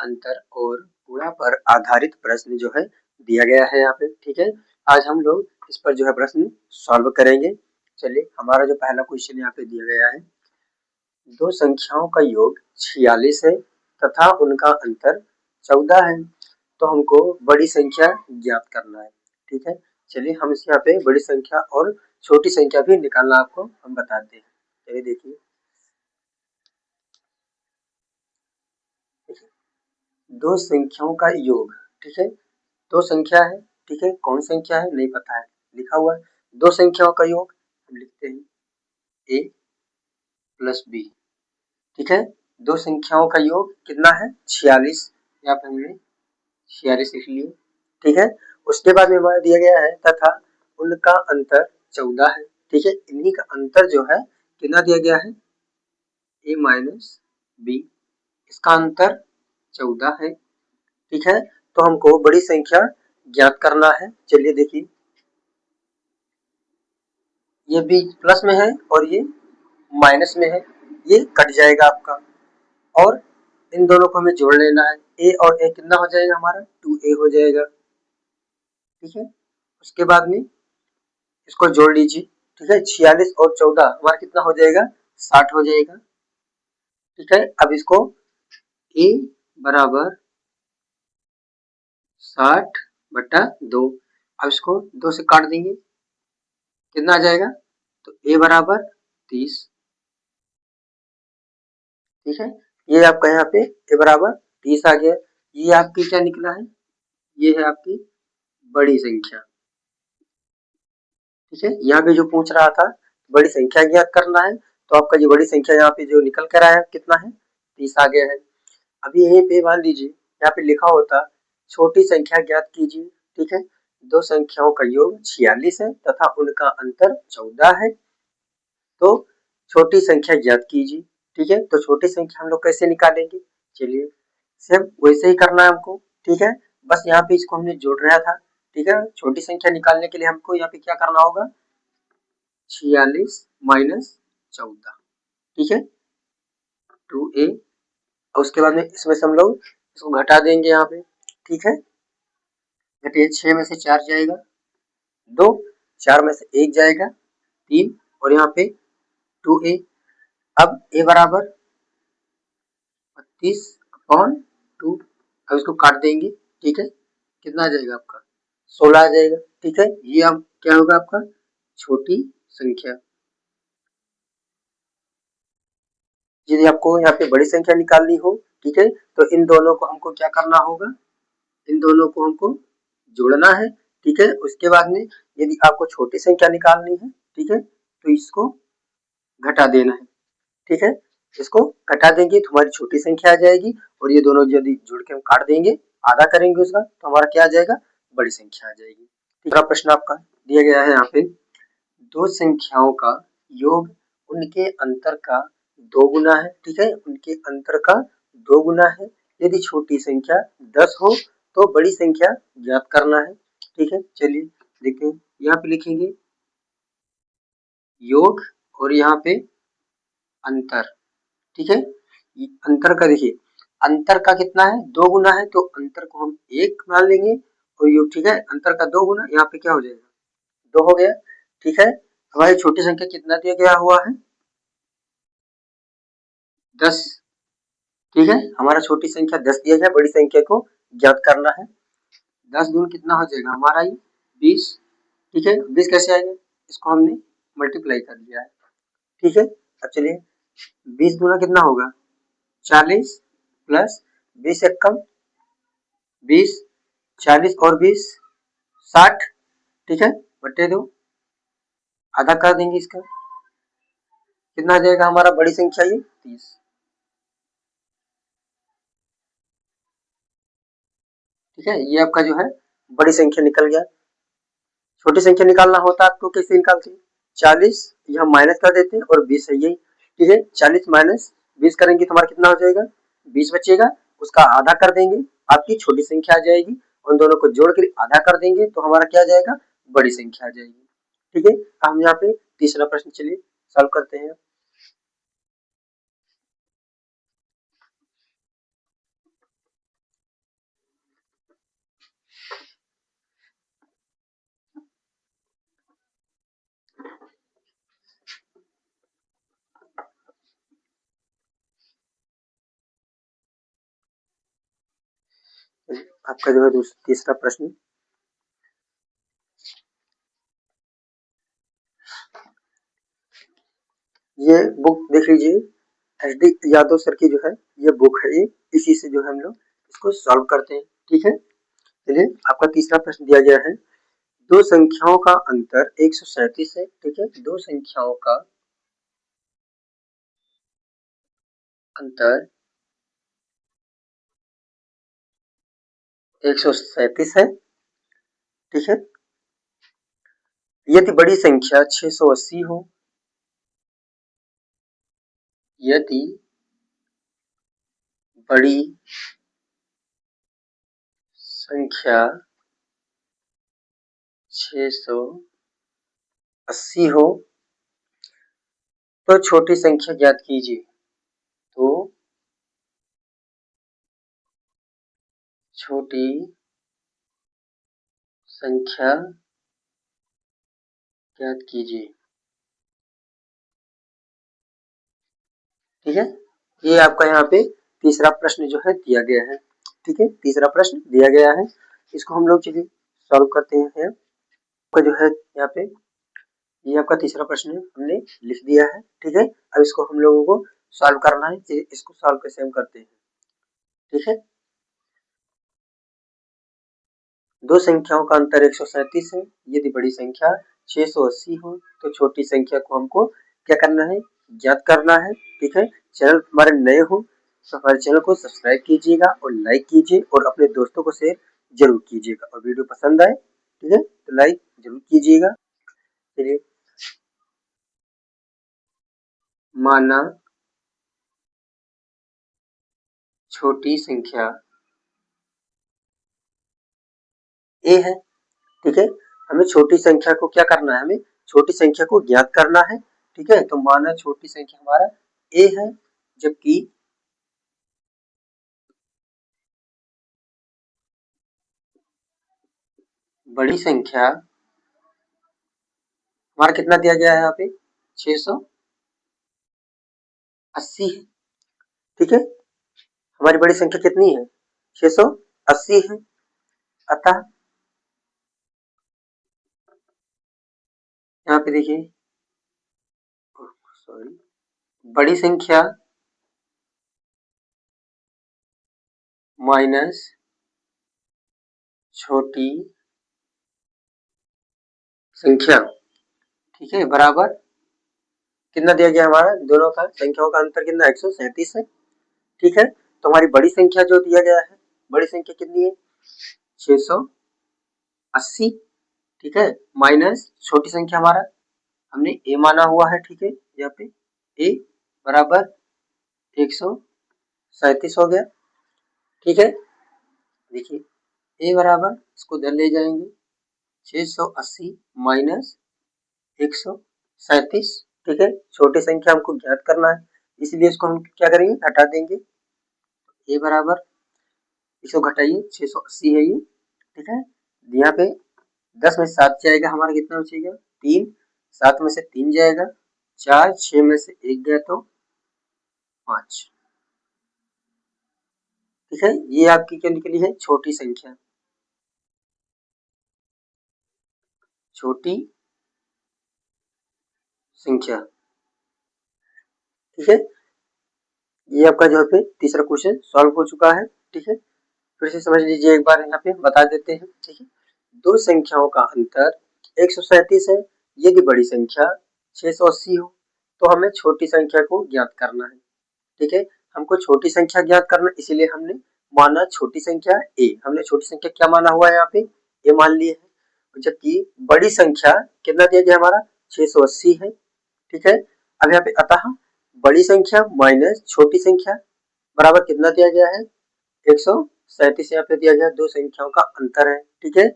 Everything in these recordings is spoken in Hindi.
अंतर और गुणा पर आधारित प्रश्न जो है दिया गया है यहाँ पे। ठीक है, आज हम लोग इस पर जो है प्रश्न सॉल्व करेंगे। चलिए, हमारा जो पहला क्वेश्चन यहाँ पे दिया गया है, दो संख्याओं का योग 46 है तथा उनका अंतर 14 है, तो हमको बड़ी संख्या ज्ञात करना है। ठीक है, चलिए हम इस यहाँ पे बड़ी संख्या और छोटी संख्या भी निकालना आपको हम बताते हैं। चलिए देखिए, दो संख्याओं का योग। ठीक है, दो संख्या है। ठीक है, कौन संख्या है नहीं पता है, लिखा हुआ है दो संख्याओं का योग। हम लिखते हैं a प्लस b। ठीक है, दो संख्याओं का योग कितना है 46, यहाँ पे हमने 46 लिख लिए। ठीक है, उसके बाद में हमारा दिया गया है तथा उनका अंतर 14 है। ठीक है, इन्हीं का अंतर जो है कितना दिया गया है a माइनस b, इसका अंतर 14 है। ठीक है, तो हमको बड़ी संख्या ज्ञात करना है। चलिए देखिए, ये b प्लस में है और ये माइनस में है, ये कट जाएगा आपका और इन दोनों को हमें जोड़ लेना है। a और a कितना हो जाएगा हमारा 2a हो जाएगा। ठीक है, उसके बाद में इसको जोड़ लीजिए। ठीक है, 46 और 14 हमारा कितना हो जाएगा 60 हो जाएगा। ठीक है, अब इसको a बराबर 60/2, अब इसको 2 से काट देंगे, कितना आ जाएगा तो a बराबर 30। ठीक है, ये आपका यहाँ पे a बराबर 30 आ गया। ये आपकी क्या निकला है, ये है आपकी बड़ी संख्या। ठीक है, यहाँ पे जो पूछ रहा था बड़ी संख्या ज्ञात करना है, तो आपका जो बड़ी संख्या यहाँ पे जो निकल कर आया कितना है 30 आ गया है। अभी यहीं पे मान लीजिए यहाँ पे लिखा होता छोटी संख्या ज्ञात कीजिए। ठीक है, दो संख्याओं का योग 46 है तथा उनका अंतर 14 है, तो छोटी संख्या ज्ञात कीजिए। ठीक है, तो छोटी संख्या हम लोग कैसे निकालेंगे, चलिए सेम वैसे ही करना है हमको। ठीक है, बस यहाँ पे इसको हमने जोड़ रहा था। ठीक है, छोटी संख्या निकालने के लिए हमको यहाँ पे क्या करना होगा 46 माइनस 14। ठीक है, 2a, और उसके बाद में इसमें से हम लोग इसको घटा देंगे यहाँ पे। ठीक है, घटिए 6 में से 4 जाएगा 2, 4 में से 1 जाएगा 3, और यहाँ पे 2a। अब a बराबर 32/2, अब इसको काट देंगे। ठीक है, कितना आ जाएगा आपका 16 आ जाएगा। ठीक है, ये अब क्या होगा आपका छोटी संख्या। यदि आपको यहाँ पे बड़ी संख्या निकालनी हो, ठीक है, तो इन दोनों को हमको क्या करना होगा, इन दोनों को हमको जोड़ना है। ठीक है, उसके बाद में यदि आपको छोटी संख्या निकालनी है, ठीक है, तो इसको घटा देना है। ठीक है, इसको घटा देंगे तो हमारी छोटी संख्या आ जाएगी, और ये दोनों यदि जुड़ के हम काट देंगे, आधा करेंगे उसका, तो हमारा क्या आ जाएगा बड़ी संख्या आ जाएगी। तीसरा प्रश्न आपका दिया गया है यहाँ पे, दो संख्याओं का योग उनके अंतर का 2 गुना है। ठीक है, उनके अंतर का 2 गुना है। यदि छोटी संख्या 10 हो तो बड़ी संख्या ज्ञात करना है। ठीक है, चलिए देखते हैं, यहाँ पे लिखेंगे योग और यहाँ पे अंतर। ठीक है, अंतर का देखिए, अंतर का कितना है 2 गुना है, तो अंतर को हम 1 मान लेंगे और योग। ठीक है, अंतर का 2 गुना, यहाँ पे क्या हो जाएगा 2 हो गया। ठीक है, हमारी छोटी संख्या कितना दिया गया हुआ है 10। ठीक है, हमारा छोटी संख्या 10 दिया गया, बड़ी संख्या को ज्ञात करना है। 10 दूनी कितना हो जाएगा हमारा ये 20। ठीक है, 20 कैसे आएगा, इसको हमने मल्टीप्लाई कर दिया है। ठीक है, अब चलिए 20 दूना कितना होगा 40 प्लस 20 एक कम 20, 40 और 20 60। ठीक है, बटे 2, आधा कर देंगे इसका, कितना आ जाएगा हमारा बड़ी संख्या ये 30। ठीक है, ये आपका जो है बड़ी संख्या निकल गया। छोटी संख्या निकालना होता है आपको कैसे निकालते हैं, 40 यहाँ माइनस कर देते हैं और 20 है यही। ठीक है, 40 माइनस 20 करेंगे तो हमारा कितना हो जाएगा 20 बचेगा, उसका आधा कर देंगे, आपकी छोटी संख्या आ जाएगी, उन दोनों को जोड़ कर आधा कर देंगे तो हमारा क्या आ जाएगा बड़ी संख्या आ जाएगी। ठीक है, हम यहाँ पे तीसरा प्रश्न चलिए सॉल्व करते हैं। आपका जो है तीसरा प्रश्न, ये बुक देख लीजिए, एच.डी. यादव सर की जो है ये बुक है, ये इसी से जो है हम लोग इसको सॉल्व करते हैं। ठीक है, चलिए आपका तीसरा प्रश्न दिया गया है, दो संख्याओं का अंतर 137 है। ठीक है, दो संख्याओं का अंतर 137 है। ठीक है, यदि बड़ी संख्या 680 हो, यदि बड़ी संख्या 680 हो तो छोटी संख्या ज्ञात कीजिए। तो छोटी संख्या ज्ञात कीजिए। ठीक है, ये आपका यहाँ पे तीसरा प्रश्न जो है दिया गया है। ठीक है, तीसरा प्रश्न दिया गया है, इसको हम लोग चलिए सॉल्व करते हैं। आपका जो है यहाँ पे ये आपका तीसरा प्रश्न हमने लिख दिया है। ठीक है, अब इसको हम लोगों को सॉल्व करना है, इसको सॉल्व कैसे हम करते हैं। ठीक है, दो संख्याओं का अंतर 137 है, यदि बड़ी संख्या 680 हो तो छोटी संख्या को हमको क्या करना है, ज्ञात करना है। ठीक है, चैनल हमारे नए हो तो हमारे चैनल को सब्सक्राइब कीजिएगा और लाइक कीजिए और अपने दोस्तों को शेयर जरूर कीजिएगा, और वीडियो पसंद आए ठीक है तो लाइक जरूर कीजिएगा। चलिए, माना छोटी संख्या ए है। ठीक है, हमें छोटी संख्या को क्या करना है, हमें छोटी संख्या को ज्ञात करना है। ठीक है, तो माना छोटी संख्या हमारा ए है, जबकि बड़ी संख्या हमारा कितना दिया गया है यहाँ पे 680 है। ठीक है, हमारी बड़ी संख्या कितनी है 680 है, अतः यहाँ पे देखिए, सॉरी, बड़ी संख्या माइनस छोटी संख्या, ठीक है, बराबर कितना दिया गया, हमारा दोनों का संख्याओं का अंतर कितना 137 है। ठीक है, तो हमारी बड़ी संख्या जो दिया गया है, बड़ी संख्या कितनी है 680। ठीक है, माइनस छोटी संख्या हमारा हमने ए माना हुआ है। ठीक है, यहाँ पे ए बराबर 137 हो गया। ठीक है, देखिए ए बराबर, इसको इधर ले जाएंगे, 680 माइनस 137। ठीक है, छोटी संख्या हमको ज्ञात करना है, इसलिए इसको हम क्या करेंगे, हटा देंगे। ए बराबर, इसको घटाइए, 680 है ये। ठीक है, यहाँ पे 10 में 7 जाएगा, हमारा कितना बचेगा 3, 7 में से 3 जाएगा 4, 6 में से 1 गया तो 5। ठीक है, ये आपकी क्या निकली है, छोटी संख्या, छोटी संख्या। ठीक है, ये आपका जो है पे तीसरा क्वेश्चन सॉल्व हो चुका है। ठीक है, फिर से समझ लीजिए, एक बार यहाँ पे बता देते हैं। ठीक है, दो संख्याओं का अंतर 137 है, यदि बड़ी संख्या 680 हो तो हमें छोटी संख्या को ज्ञात करना है। ठीक है, हमको छोटी संख्या ज्ञात करना, इसीलिए हमने माना छोटी संख्या ए, हमने छोटी संख्या क्या माना हुआ है यहाँ पे ए मान लिए है, जबकि बड़ी संख्या कितना दिया गया हमारा 680 है। ठीक है, अब यहाँ पे अतः बड़ी संख्या माइनस छोटी संख्या बराबर कितना दिया गया है 137, यहाँ पे दिया गया, दो संख्याओं का अंतर है। ठीक है,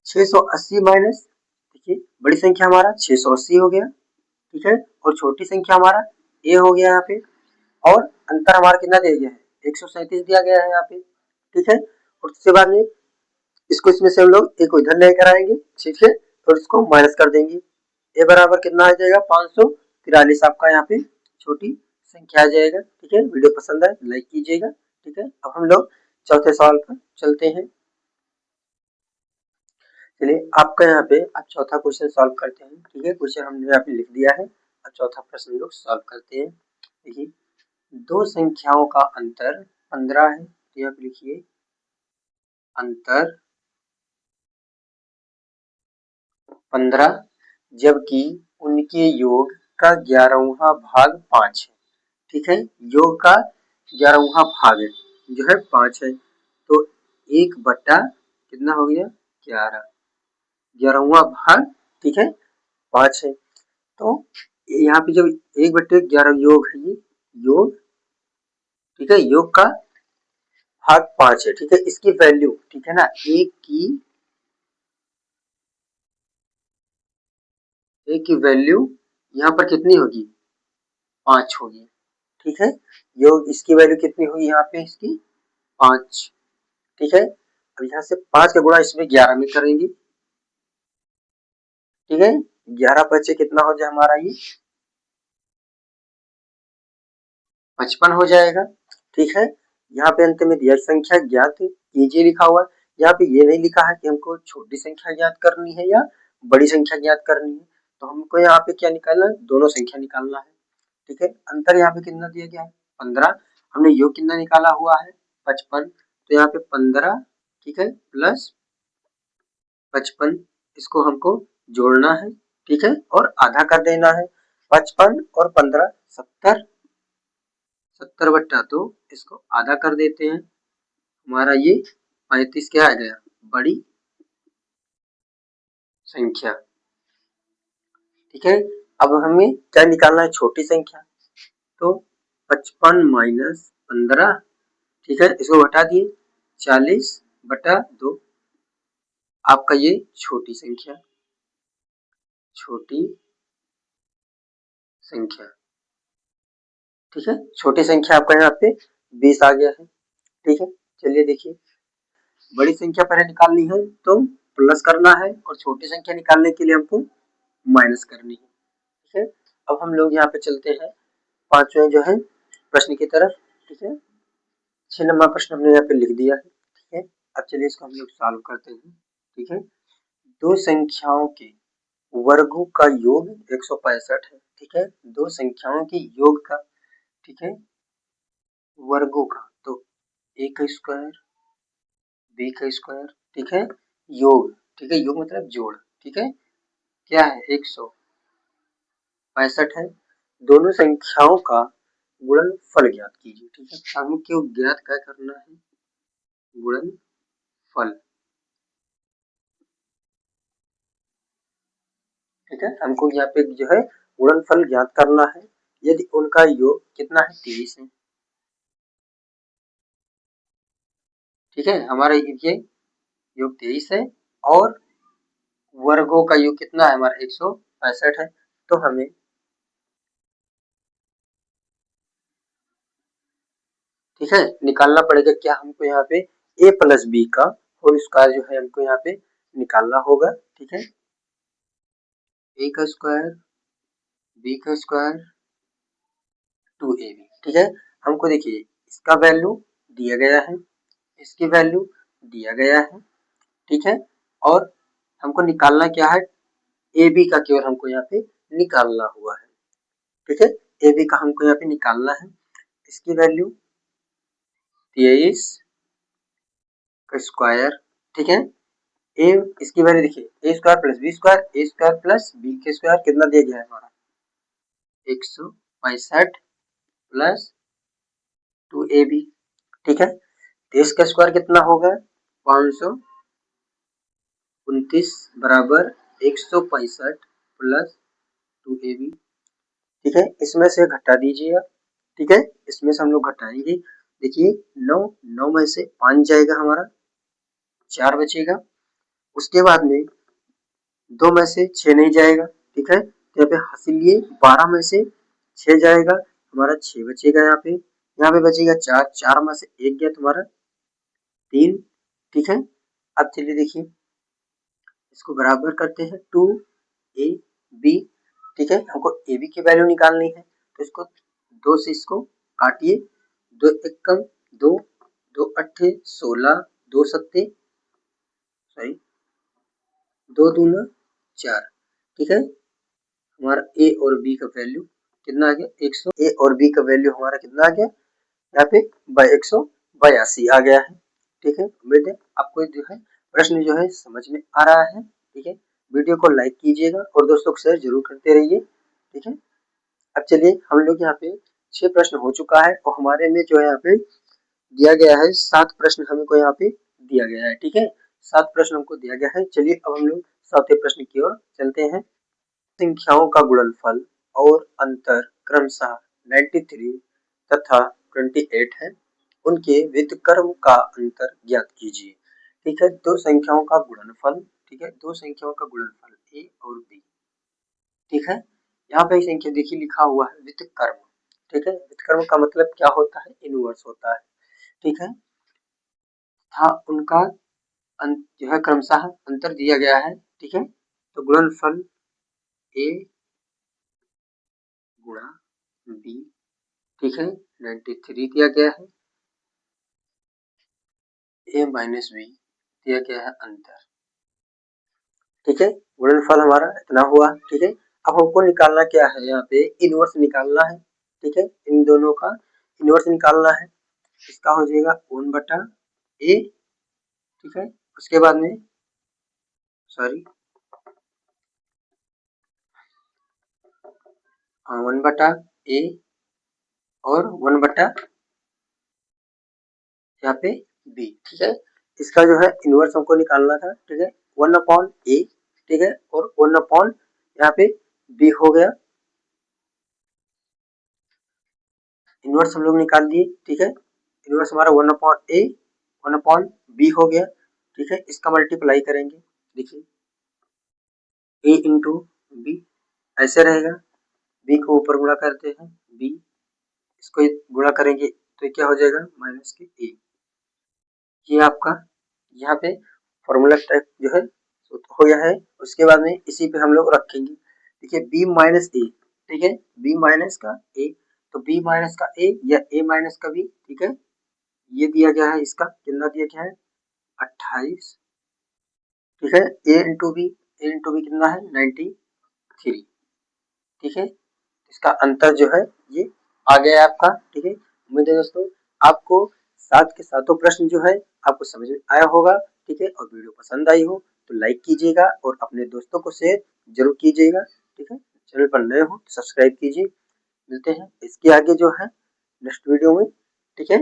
680 माइनस, देखिए बड़ी संख्या हमारा 680 हो गया। ठीक है, और छोटी संख्या हमारा ए हो गया यहाँ पे, और अंतर हमारा कितना दिया गया है 137 दिया गया है यहाँ पे। ठीक है, और उसके बाद में इसको इसमें से हम लोग एक को इधर लेकर आएंगे। ठीक है, और इसको माइनस कर देंगे, ए बराबर कितना आ जाएगा 543, आपका यहाँ पे छोटी संख्या आ जाएगा। ठीक है, वीडियो पसंद आए लाइक कीजिएगा। ठीक है, अब हम लोग चौथे सवाल पर चलते हैं। चलिए आपका यहाँ पे अब चौथा क्वेश्चन सॉल्व करते हैं। ठीक है, क्वेश्चन हमने यहाँ पे लिख दिया है। अब चौथा प्रश्न लोग सॉल्व करते हैं। देखिए, दो संख्याओं का अंतर 15 है, तो यहाँ पे लिखिए अंतर 15, जबकि उनके योग का 11वां भाग 5 है। ठीक है, योग का 11वां भाग है जो है 5 है, तो 1 बटा कितना हो गया 11, 11वां भाग, ठीक है 5 है। तो यहाँ पे जब 1 बटे 11 योग है, ये योग, ठीक है, योग का भाग 5 है। ठीक है, इसकी वैल्यू, ठीक है ना, एक की वैल्यू यहाँ पर कितनी होगी 5 होगी। ठीक है, योग इसकी वैल्यू कितनी हुई यहाँ पे इसकी 5। ठीक है, अब यहाँ से 5 का गुणा इसमें 11 में करेंगे। ठीक है, 11 बचे कितना हो जाए हमारा ये 55 हो जाएगा। ठीक है, यहाँ पे अंत में दिया संख्या ज्ञात कीजिए लिखा हुआ है। यहाँ पे ये नहीं लिखा है कि हमको छोटी संख्या ज्ञात करनी है या बड़ी संख्या ज्ञात करनी है, तो हमको यहाँ पे क्या निकालना है, दोनों संख्या निकालना है। ठीक है, अंतर यहाँ पे कितना दिया गया है 15, हमने योग कितना निकाला हुआ है 55, तो यहाँ पे 15, ठीक है, प्लस 55, इसको हमको जोड़ना है। ठीक है, और आधा कर देना है। 55 और 15 70, 70 बट्टा 2, इसको आधा कर देते हैं, हमारा ये 35 क्या आ गया बड़ी संख्या। ठीक है, अब हमें क्या निकालना है छोटी संख्या, तो 55 माइनस 15, ठीक है, इसको घटा दिए 40 बटा 2, आपका ये छोटी संख्या, छोटी संख्या। ठीक है, छोटी संख्या आपका यहाँ पे 20 आ गया है। ठीक है, चलिए देखिए, बड़ी संख्या पहले निकालनी है तो प्लस करना है, और छोटी संख्या निकालने के लिए हमको माइनस करनी है। ठीक है, अब हम लोग यहाँ पे चलते हैं पांचवें जो है प्रश्न की तरफ। ठीक है, 6 नंबर प्रश्न हमने यहाँ पे लिख दिया है। ठीक है, अब चलिए इसको हम लोग सॉल्व करते हैं। ठीक है, दो संख्याओं के वर्गों का योग 165 है। ठीक है, दो संख्याओं के योग का, ठीक है, वर्गों का, तो a का स्क्वायर b का स्क्वायर, ठीक है, योग, ठीक है, योग मतलब जोड़, ठीक है, क्या है 165 है। दोनों संख्याओं का गुणनफल ज्ञात कीजिए। ठीक है, हमको ज्ञात क्या करना है, गुणनफल। ठीक है, हमको यहाँ पे जो है गुणनफल ज्ञात करना है, यदि उनका योग कितना है 23 है। ठीक है, हमारा ये योग 23 है, और वर्गों का योग कितना है हमारा 165 है, तो हमें ठीक है निकालना पड़ेगा क्या, हमको यहाँ पे a प्लस बी का होल स्क्वायर जो है हमको यहाँ पे निकालना होगा। ठीक है, a का स्क्वायर b का स्क्वायर 2ab। ठीक है, हमको देखिए इसका वैल्यू दिया गया है, इसकी वैल्यू दिया गया है। ठीक है, और हमको निकालना क्या है, ए बी का केवल हमको यहाँ पे निकालना हुआ है। ठीक है, ए बी का हमको यहाँ पे निकालना है, इसकी वैल्यू 23 का स्क्वायर। ठीक है, ए इसकी वैल्यू देखिए ए स्क्वायर प्लस बी स्क्वायर, ए स्क्वायर प्लस बी के स्क्वायर कितना दिया गया है हमारा 165 प्लस 2ab। ठीक है, 23 का स्क्वायर कितना होगा 529 बराबर 165 प्लस 2ab। ठीक है, इसमें से घटा दीजिए आप। ठीक है, इसमें से हम लोग घटाएंगे, देखिए 9, 9 में से 5 जाएगा हमारा 4 बचेगा, उसके बाद में 2 में से 6 नहीं जाएगा। ठीक है, तो यहाँ पे हासिल लिए 12 में से 6 जाएगा, हमारा 6 बचेगा, यहाँ पे बचेगा 4, 4 में से 1 गया तुम्हारा 3। ठीक है, अब चलिए देखिए इसको बराबर करते हैं 2ab। ठीक है, हमको ab की वैल्यू निकालनी है, तो इसको 2 से इसको काटिए, 2 एक कम 2, 2 अट्ठे 16, 2 सत्ते सॉरी 2 दूना 4। ठीक है, हमारा ए और बी का वैल्यू कितना आ गया 100। ए और बी का वैल्यू हमारा कितना आ गया यहाँ पे 182 आ गया है। ठीक है, उम्मीद है आपको जो है प्रश्न जो है समझ में आ रहा है। ठीक है, वीडियो को लाइक कीजिएगा और दोस्तों को शेयर जरूर करते रहिए। ठीक है, अब चलिए हम लोग यहाँ पे 6 प्रश्न हो चुका है और हमारे में जो है यहाँ पे दिया गया है 7 प्रश्न हमको यहाँ पे दिया गया है। ठीक है, 7 प्रश्न हमको दिया गया है। चलिए अब हम लोग 7वें प्रश्न की ओर चलते हैं। संख्याओं का गुणनफल और अंतर क्रमशः 93 तथा 28 है, उनके व्युत्क्रम का अंतर ज्ञात कीजिए। ठीक है, दो संख्याओं का गुणनफल। ठीक है, दो संख्याओं का गुणनफल ए और बी। ठीक है, यहाँ पे संख्या देखिए लिखा हुआ है व्युत्क्रम। ठीक है, व्युत्क्रम का मतलब क्या होता है, इनवर्स होता है। ठीक है, था उनका जो है क्रमशः अंतर दिया गया है। ठीक है, तो गुणनफल ए गुणा बी। ठीक है, 93 दिया गया है, ए माइनस बी दिया गया है अंतर। ठीक है, गुणनफल हमारा इतना हुआ। ठीक है, अब हमको निकालना क्या है, यहाँ पे इनवर्स निकालना है। ठीक है, इन दोनों का इनवर्स निकालना है। इसका हो जाएगा 1 बटा ए। ठीक है, उसके बाद में सॉरी 1 बटा ए और 1 बटा यहाँ पे बी। ठीक है, इसका जो है इनवर्स हमको निकालना था। ठीक है, 1 अपॉन ए। ठीक है, और 1 अपॉन यहाँ पे बी हो गया। इनवर्स हम लोग निकाल दिए। ठीक है, इनवर्स हमारा 1 अपॉन ए 1 अपॉन बी हो गया। ठीक है, इसका मल्टीप्लाई करेंगे। देखिए ए इंटू बी ऐसे रहेगा, बी को ऊपर गुणा करते हैं बी, इसको गुणा करेंगे तो क्या हो जाएगा माइनस के ए। ये आपका यहाँ पे फॉर्मूला टाइप जो है हो गया है। उसके बाद में इसी पे हम लोग रखेंगे। देखिए बी माइनस ए। ठीक है, बी माइनस का ए, तो बी माइनस का ए या ए माइनस का बी। ठीक है, ये दिया गया है, इसका कितना दिया गया है 28। ठीक है, ए इंटू बी, ए इंटू बी कितना है 93। ठीक है, इसका अंतर जो है ये आ गया है आपका। ठीक है, उम्मीद है दोस्तों आपको 7 के सातों प्रश्न जो है आपको समझ में आया होगा। ठीक है, और वीडियो पसंद आई हो तो लाइक कीजिएगा और अपने दोस्तों को शेयर जरूर कीजिएगा। ठीक है, चैनल पर नए हो तो सब्सक्राइब कीजिए। मिलते हैं इसके आगे जो है नेक्स्ट वीडियो में। ठीक है।